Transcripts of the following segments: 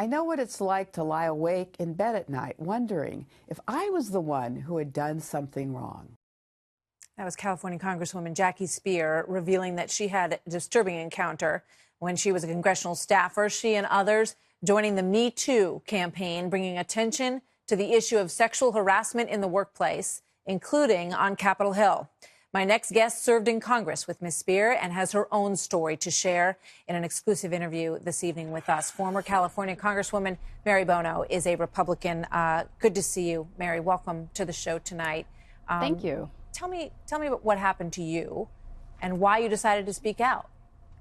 I know what it's like to lie awake in bed at night, wondering if I was the one who had done something wrong. That was California Congresswoman Jackie Speier revealing that she had a disturbing encounter when she was a congressional staffer. She and others joining the Me Too campaign, bringing attention to the issue of sexual harassment in the workplace, including on Capitol Hill. My next guest served in Congress with Ms. Speier and has her own story to share in an exclusive interview this evening with us. Former California Congresswoman Mary Bono is a Republican. Good to see you, Mary. Welcome to the show tonight. Thank you. Tell me about what happened to you and why you decided to speak out.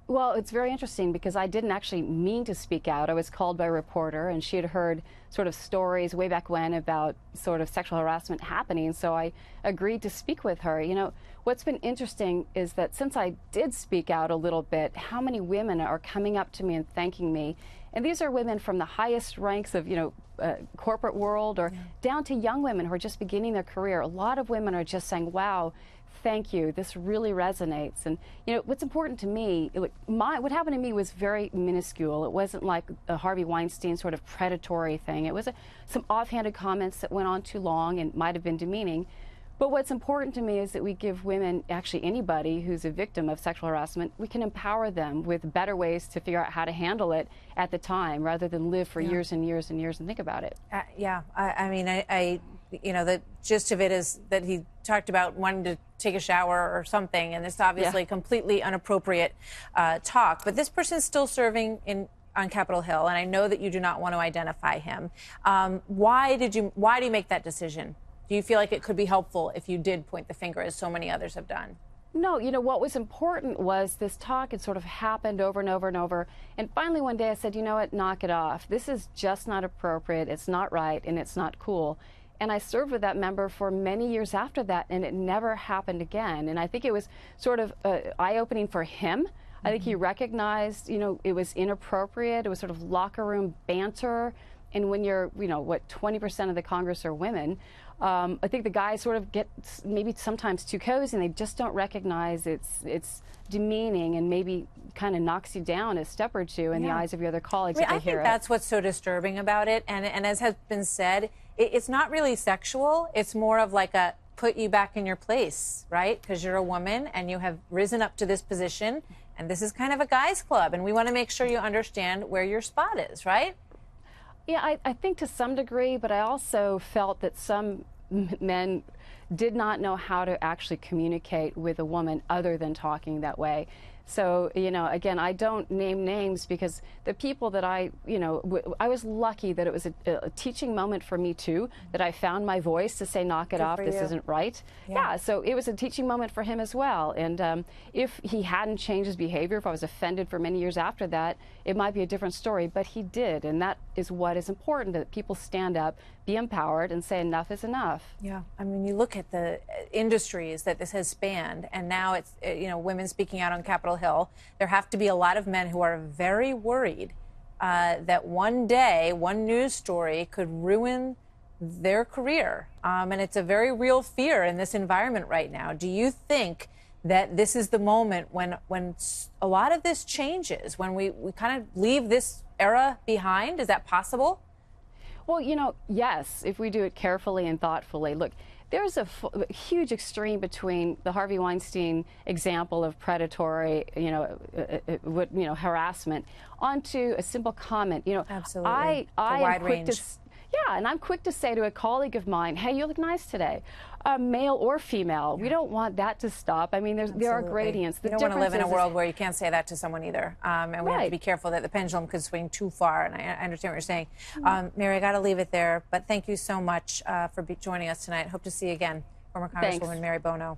Well, it's very interesting because I didn't actually mean to speak out. I was called by a reporter, and she had heard sort of stories way back when about sort of sexual harassment happening, so I agreed to speak with her. You know, what's been interesting is that since I did speak out a little bit, how many women are coming up to me and thanking me. And these are women from the highest ranks of, corporate world or down to young women who are just beginning their career. A lot of women are just saying, wow, thank you. This really resonates. And, what's important to me, what happened to me was very minuscule. It wasn't like a Harvey Weinstein sort of predatory thing. It was some offhanded comments that went on too long and might have been demeaning. But what's important to me is that we give women, actually anybody who's a victim of sexual harassment, we can empower them with better ways to figure out how to handle it at the time rather than live for years and years and years and think about it. The gist of it is that he talked about wanting to take a shower or something, and it's obviously completely inappropriate talk. But this person is still serving on Capitol Hill, and I know that you do not want to identify him. Why do you make that decision? Do you feel like it could be helpful if you did point the finger, as so many others have done? No, what was important was this talk had sort of happened over and over and over. And finally one day I said, you know what, knock it off. This is just not appropriate, it's not right, and it's not cool. And I served with that member for many years after that, and it never happened again. And I think it was sort of eye-opening for him. I think he recognized, it was inappropriate. It was sort of locker room banter. And when you're, 20% of the Congress are women, I think the guys sort of get maybe sometimes too cozy, and they just don't recognize it's demeaning and maybe kind of knocks you down a step or two in the eyes of your other colleagues. I think that's what's so disturbing about it. And as has been said, it's not really sexual. It's more of like a put you back in your place, right? Because you're a woman and you have risen up to this position, and this is kind of a guys' club, and we want to make sure you understand where your spot is, right? Yeah, I think to some degree, but I also felt that some men did not know how to actually communicate with a woman other than talking that way. So, again, I don't name names because the people that I was lucky that it was a teaching moment for me too, that I found my voice to say, knock it off, this isn't right. Yeah, so it was a teaching moment for him as well. And if he hadn't changed his behavior, if I was offended for many years after that, it might be a different story, but he did. And that is what is important, that people stand up, be empowered, and say enough is enough. Yeah, I mean, you look at the industries that this has spanned, and now it's, women speaking out on Capitol Hill. There have to be a lot of men who are very worried that one day, one news story could ruin their career. And it's a very real fear in this environment right now. Do you think that this is the moment when a lot of this changes, when we kind of leave this era behind? Is that possible? Well, yes, if we do it carefully and thoughtfully. Look, there's a huge extreme between the Harvey Weinstein example of predatory, harassment, onto a simple comment. Absolutely. I'm quick to, and I'm quick to say to a colleague of mine, hey, you look nice today. Male or female. We don't want that to stop. I mean, there are gradients. You don't want to live in a world where you can't say that to someone either. And we have to be careful that the pendulum could swing too far. And I understand what you're saying. Mary, I got to leave it there. But thank you so much for joining us tonight. Hope to see you again. Former Congresswoman Mary Bono.